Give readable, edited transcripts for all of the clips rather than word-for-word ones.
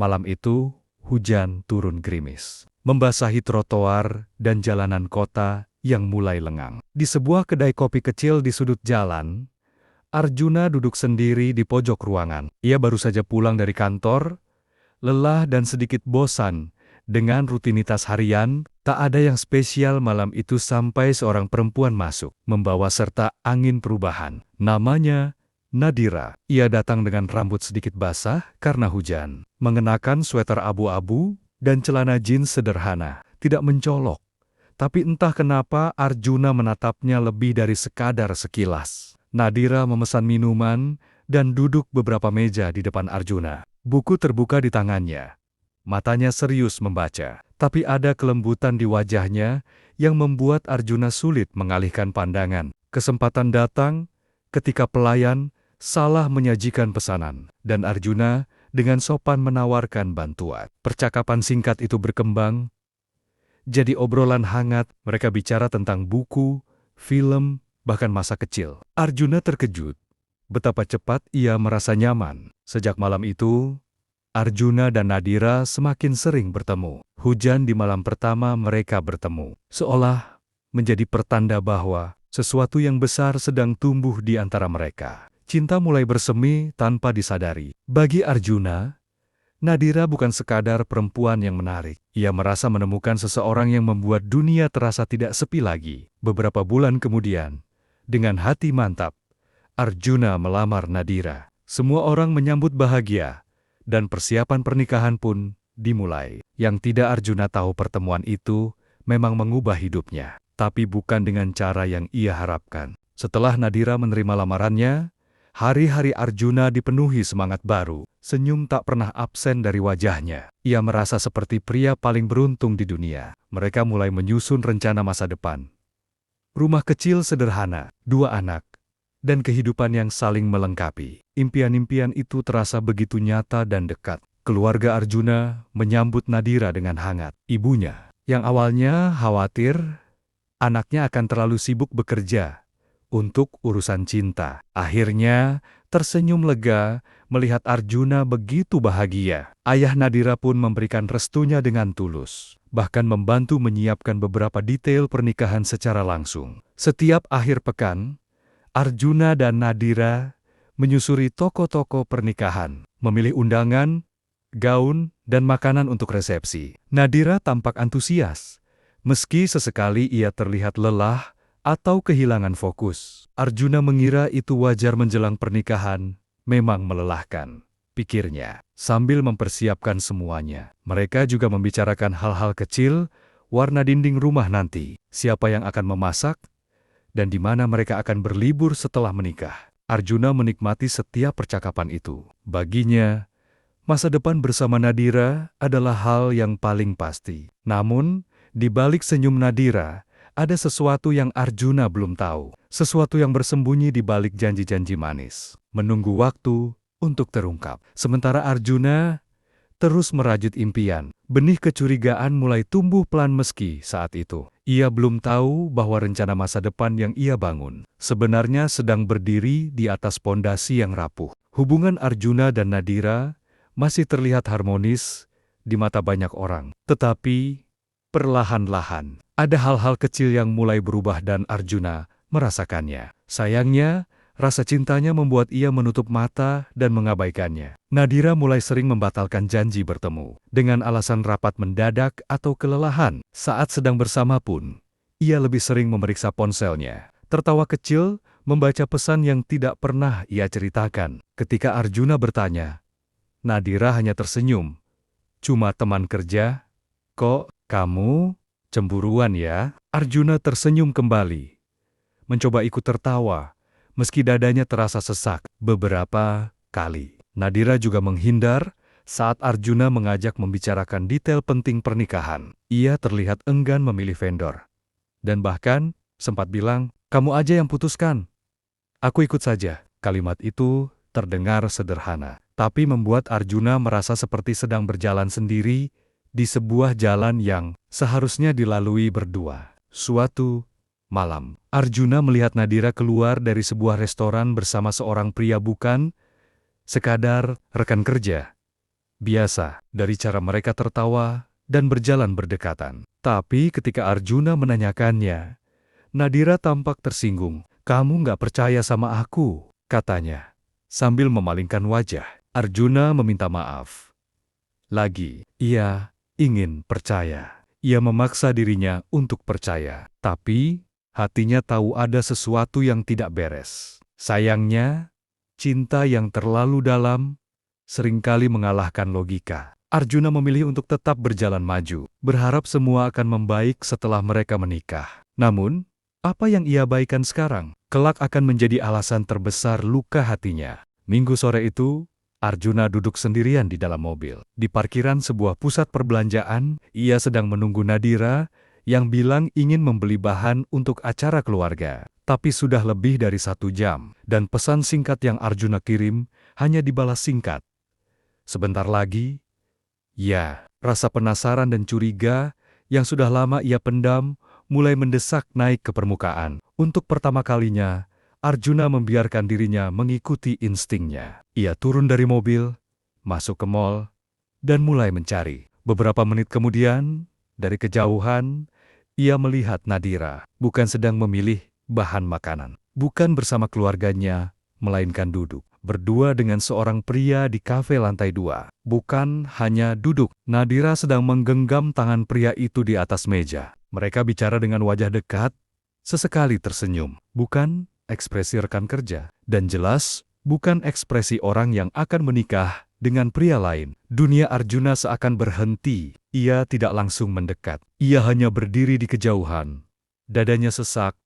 Malam itu, hujan turun gerimis, membasahi trotoar dan jalanan kota yang mulai lengang. Di sebuah kedai kopi kecil di sudut jalan, Arjuna duduk sendiri di pojok ruangan. Ia baru saja pulang dari kantor, lelah dan sedikit bosan dengan rutinitas harian. Tak ada yang spesial malam itu sampai seorang perempuan masuk, membawa serta angin perubahan. Namanya Nadira. Ia datang dengan rambut sedikit basah karena hujan, mengenakan sweter abu-abu dan celana jeans sederhana. Tidak mencolok, tapi entah kenapa Arjuna menatapnya lebih dari sekadar sekilas. Nadira memesan minuman dan duduk beberapa meja di depan Arjuna. Buku terbuka di tangannya. Matanya serius membaca, tapi ada kelembutan di wajahnya yang membuat Arjuna sulit mengalihkan pandangan. Kesempatan datang ketika pelayan salah menyajikan pesanan, dan Arjuna dengan sopan menawarkan bantuan. Percakapan singkat itu berkembang jadi obrolan hangat. Mereka bicara tentang buku, film, bahkan masa kecil. Arjuna terkejut betapa cepat ia merasa nyaman. Sejak malam itu, Arjuna dan Nadira semakin sering bertemu. Hujan di malam pertama mereka bertemu, seolah menjadi pertanda bahwa sesuatu yang besar sedang tumbuh di antara mereka. Cinta mulai bersemi tanpa disadari. Bagi Arjuna, Nadira bukan sekadar perempuan yang menarik. Ia merasa menemukan seseorang yang membuat dunia terasa tidak sepi lagi. Beberapa bulan kemudian, dengan hati mantap, Arjuna melamar Nadira. Semua orang menyambut bahagia, dan persiapan pernikahan pun dimulai. Yang tidak Arjuna tahu, pertemuan itu memang mengubah hidupnya, tapi bukan dengan cara yang ia harapkan. Setelah Nadira menerima lamarannya, hari-hari Arjuna dipenuhi semangat baru. Senyum tak pernah absen dari wajahnya. Ia merasa seperti pria paling beruntung di dunia. Mereka mulai menyusun rencana masa depan. Rumah kecil sederhana, 2 anak, dan kehidupan yang saling melengkapi. Impian-impian itu terasa begitu nyata dan dekat. Keluarga Arjuna menyambut Nadira dengan hangat. Ibunya, yang awalnya khawatir anaknya akan terlalu sibuk bekerja untuk urusan cinta, akhirnya tersenyum lega melihat Arjuna begitu bahagia. Ayah Nadira pun memberikan restunya dengan tulus, bahkan membantu menyiapkan beberapa detail pernikahan secara langsung. Setiap akhir pekan, Arjuna dan Nadira menyusuri toko-toko pernikahan, memilih undangan, gaun, dan makanan untuk resepsi. Nadira tampak antusias, meski sesekali ia terlihat lelah atau kehilangan fokus. Arjuna mengira itu wajar menjelang pernikahan, memang melelahkan, pikirnya, sambil mempersiapkan semuanya. Mereka juga membicarakan hal-hal kecil, warna dinding rumah nanti, siapa yang akan memasak, dan di mana mereka akan berlibur setelah menikah. Arjuna menikmati setiap percakapan itu. Baginya, masa depan bersama Nadira adalah hal yang paling pasti. Namun, di balik senyum Nadira, ada sesuatu yang Arjuna belum tahu. Sesuatu yang bersembunyi di balik janji-janji manis, menunggu waktu untuk terungkap. Sementara Arjuna terus merajut impian, benih kecurigaan mulai tumbuh pelan meski saat itu ia belum tahu bahwa rencana masa depan yang ia bangun sebenarnya sedang berdiri di atas pondasi yang rapuh. Hubungan Arjuna dan Nadira masih terlihat harmonis di mata banyak orang, tetapi perlahan-lahan ada hal-hal kecil yang mulai berubah dan Arjuna merasakannya. Sayangnya, rasa cintanya membuat ia menutup mata dan mengabaikannya. Nadira mulai sering membatalkan janji bertemu, dengan alasan rapat mendadak atau kelelahan. Saat sedang bersama pun, ia lebih sering memeriksa ponselnya, tertawa kecil, membaca pesan yang tidak pernah ia ceritakan. Ketika Arjuna bertanya, Nadira hanya tersenyum. "Cuma teman kerja, kok kamu cemburuan ya?" Arjuna tersenyum kembali, mencoba ikut tertawa, meski dadanya terasa sesak. Beberapa kali, Nadira juga menghindar saat Arjuna mengajak membicarakan detail penting pernikahan. Ia terlihat enggan memilih vendor, dan bahkan sempat bilang, "Kamu aja yang putuskan. Aku ikut saja." Kalimat itu terdengar sederhana, tapi membuat Arjuna merasa seperti sedang berjalan sendiri di sebuah jalan yang seharusnya dilalui berdua. Suatu malam, Arjuna melihat Nadira keluar dari sebuah restoran bersama seorang pria bukan sekadar rekan kerja. Biasa, dari cara mereka tertawa dan berjalan berdekatan. Tapi ketika Arjuna menanyakannya, Nadira tampak tersinggung. "Kamu nggak percaya sama aku," katanya, sambil memalingkan wajah. Arjuna meminta maaf. Lagi, ia ingin percaya. Ia memaksa dirinya untuk percaya. Tapi, hatinya tahu ada sesuatu yang tidak beres. Sayangnya, cinta yang terlalu dalam seringkali mengalahkan logika. Arjuna memilih untuk tetap berjalan maju, berharap semua akan membaik setelah mereka menikah. Namun, apa yang ia abaikan sekarang, kelak akan menjadi alasan terbesar luka hatinya. Minggu sore itu, Arjuna duduk sendirian di dalam mobil. Di parkiran sebuah pusat perbelanjaan, ia sedang menunggu Nadira yang bilang ingin membeli bahan untuk acara keluarga. Tapi sudah lebih dari 1 jam, dan pesan singkat yang Arjuna kirim hanya dibalas singkat. Sebentar lagi, ya, rasa penasaran dan curiga yang sudah lama ia pendam mulai mendesak naik ke permukaan. Untuk pertama kalinya, Arjuna membiarkan dirinya mengikuti instingnya. Ia turun dari mobil, masuk ke mal, dan mulai mencari. Beberapa menit kemudian, dari kejauhan, ia melihat Nadira, bukan sedang memilih bahan makanan, bukan bersama keluarganya, melainkan duduk berdua dengan seorang pria di kafe lantai 2. Bukan hanya duduk, Nadira sedang menggenggam tangan pria itu di atas meja. Mereka bicara dengan wajah dekat, sesekali tersenyum. Bukan ekspresi rekan kerja, dan jelas bukan ekspresi orang yang akan menikah dengan pria lain. Dunia Arjuna seakan berhenti. Ia tidak langsung mendekat. Ia hanya berdiri di kejauhan. Dadanya sesak,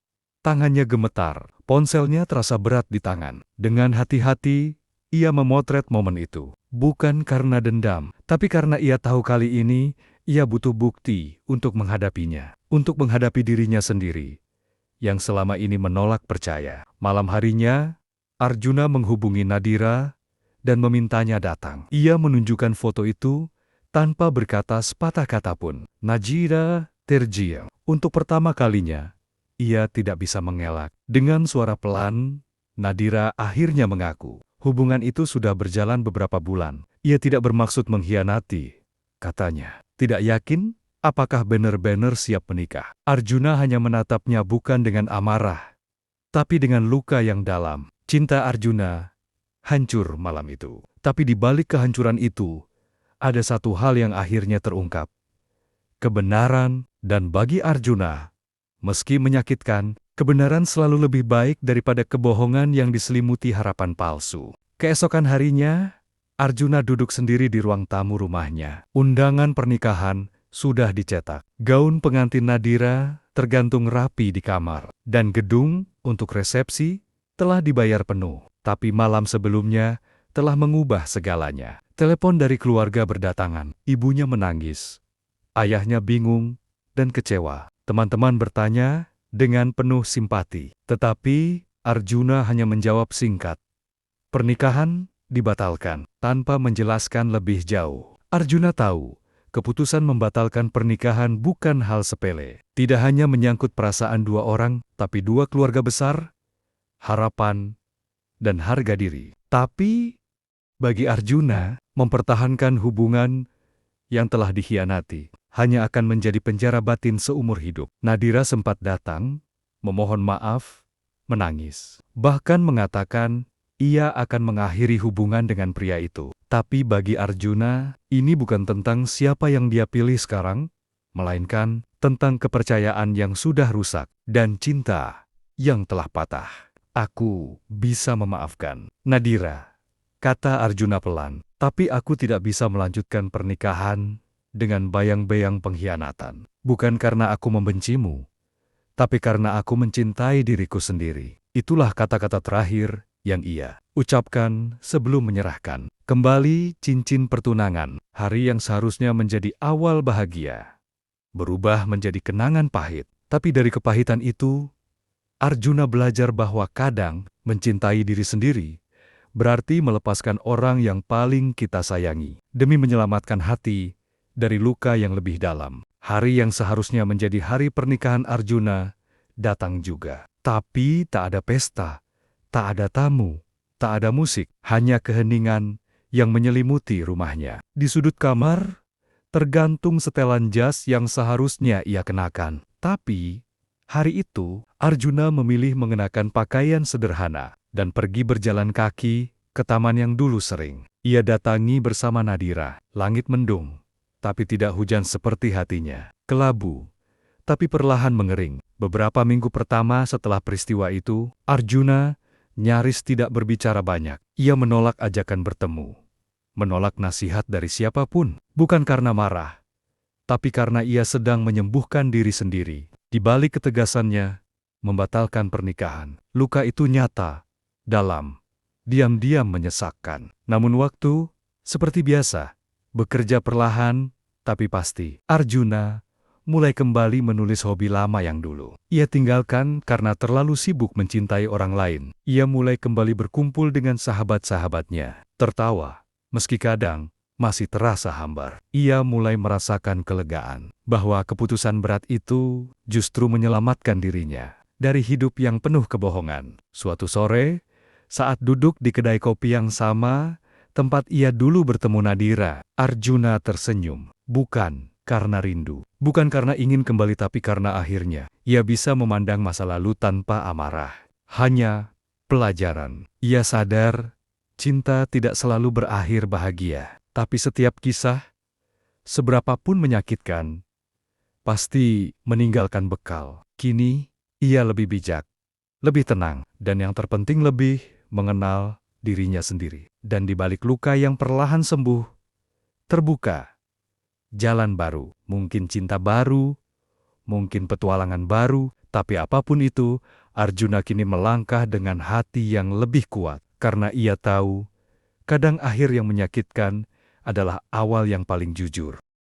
tangannya gemetar, ponselnya terasa berat di tangan. Dengan hati-hati, ia memotret momen itu. Bukan karena dendam, tapi karena ia tahu kali ini, ia butuh bukti untuk menghadapinya. Untuk menghadapi dirinya sendiri, yang selama ini menolak percaya. Malam harinya, Arjuna menghubungi Nadira dan memintanya datang. Ia menunjukkan foto itu tanpa berkata sepatah kata pun. Nadira terdiam. Untuk pertama kalinya, ia tidak bisa mengelak. Dengan suara pelan, Nadira akhirnya mengaku. Hubungan itu sudah berjalan beberapa bulan. Ia tidak bermaksud mengkhianati, katanya. Tidak yakin apakah benar-benar siap menikah. Arjuna hanya menatapnya bukan dengan amarah, tapi dengan luka yang dalam. Cinta Arjuna hancur malam itu. Tapi di balik kehancuran itu, ada satu hal yang akhirnya terungkap. Kebenaran, dan bagi Arjuna, meski menyakitkan, kebenaran selalu lebih baik daripada kebohongan yang diselimuti harapan palsu. Keesokan harinya, Arjuna duduk sendiri di ruang tamu rumahnya. Undangan pernikahan sudah dicetak. Gaun pengantin Nadira tergantung rapi di kamar. Dan gedung untuk resepsi telah dibayar penuh. Tapi malam sebelumnya telah mengubah segalanya. Telepon dari keluarga berdatangan. Ibunya menangis. Ayahnya bingung dan kecewa. Teman-teman bertanya dengan penuh simpati. Tetapi Arjuna hanya menjawab singkat. Pernikahan dibatalkan, tanpa menjelaskan lebih jauh. Arjuna tahu, keputusan membatalkan pernikahan bukan hal sepele. Tidak hanya menyangkut perasaan 2 orang, tapi 2 keluarga besar, harapan, dan harga diri. Tapi, bagi Arjuna, mempertahankan hubungan yang telah dikhianati hanya akan menjadi penjara batin seumur hidup. Nadira sempat datang, memohon maaf, menangis. Bahkan mengatakan, ia akan mengakhiri hubungan dengan pria itu. Tapi bagi Arjuna, ini bukan tentang siapa yang dia pilih sekarang, melainkan tentang kepercayaan yang sudah rusak dan cinta yang telah patah. Aku bisa memaafkan Nadira, kata Arjuna pelan, tapi aku tidak bisa melanjutkan pernikahan dengan bayang-bayang pengkhianatan. Bukan karena aku membencimu, tapi karena aku mencintai diriku sendiri. Itulah kata-kata terakhir yang ia ucapkan sebelum menyerahkan kembali cincin pertunangan. Hari yang seharusnya menjadi awal bahagia, berubah menjadi kenangan pahit. Tapi dari kepahitan itu, Arjuna belajar bahwa kadang mencintai diri sendiri berarti melepaskan orang yang paling kita sayangi demi menyelamatkan hati dari luka yang lebih dalam. Hari yang seharusnya menjadi hari pernikahan Arjuna datang juga. Tapi tak ada pesta, tak ada tamu, tak ada musik, hanya keheningan yang menyelimuti rumahnya. Di sudut kamar, tergantung setelan jas yang seharusnya ia kenakan. Tapi, hari itu, Arjuna memilih mengenakan pakaian sederhana dan pergi berjalan kaki ke taman yang dulu sering ia datangi bersama Nadira. Langit mendung, tapi tidak hujan seperti hatinya. Kelabu, tapi perlahan mengering. Beberapa minggu pertama setelah peristiwa itu, Arjuna nyaris tidak berbicara banyak. Ia menolak ajakan bertemu, menolak nasihat dari siapapun, bukan karena marah, tapi karena ia sedang menyembuhkan diri sendiri. Di balik ketegasannya, membatalkan pernikahan, luka itu nyata, dalam, diam-diam menyesakkan. Namun waktu, seperti biasa, bekerja perlahan, tapi pasti. Arjuna mulai kembali menulis hobi lama yang dulu ia tinggalkan karena terlalu sibuk mencintai orang lain. Ia mulai kembali berkumpul dengan sahabat-sahabatnya, tertawa, meski kadang masih terasa hambar. Ia mulai merasakan kelegaan bahwa keputusan berat itu justru menyelamatkan dirinya dari hidup yang penuh kebohongan. Suatu sore, saat duduk di kedai kopi yang sama, tempat ia dulu bertemu Nadira, Arjuna tersenyum. Bukan karena rindu, bukan karena ingin kembali, tapi karena akhirnya ia bisa memandang masa lalu tanpa amarah. Hanya pelajaran. Ia sadar, cinta tidak selalu berakhir bahagia. Tapi setiap kisah, seberapapun menyakitkan, pasti meninggalkan bekal. Kini, ia lebih bijak, lebih tenang, dan yang terpenting lebih mengenal dirinya sendiri. Dan di balik luka yang perlahan sembuh, terbuka jalan baru, mungkin cinta baru, mungkin petualangan baru, tapi apapun itu, Arjuna kini melangkah dengan hati yang lebih kuat, karena ia tahu, kadang akhir yang menyakitkan adalah awal yang paling jujur.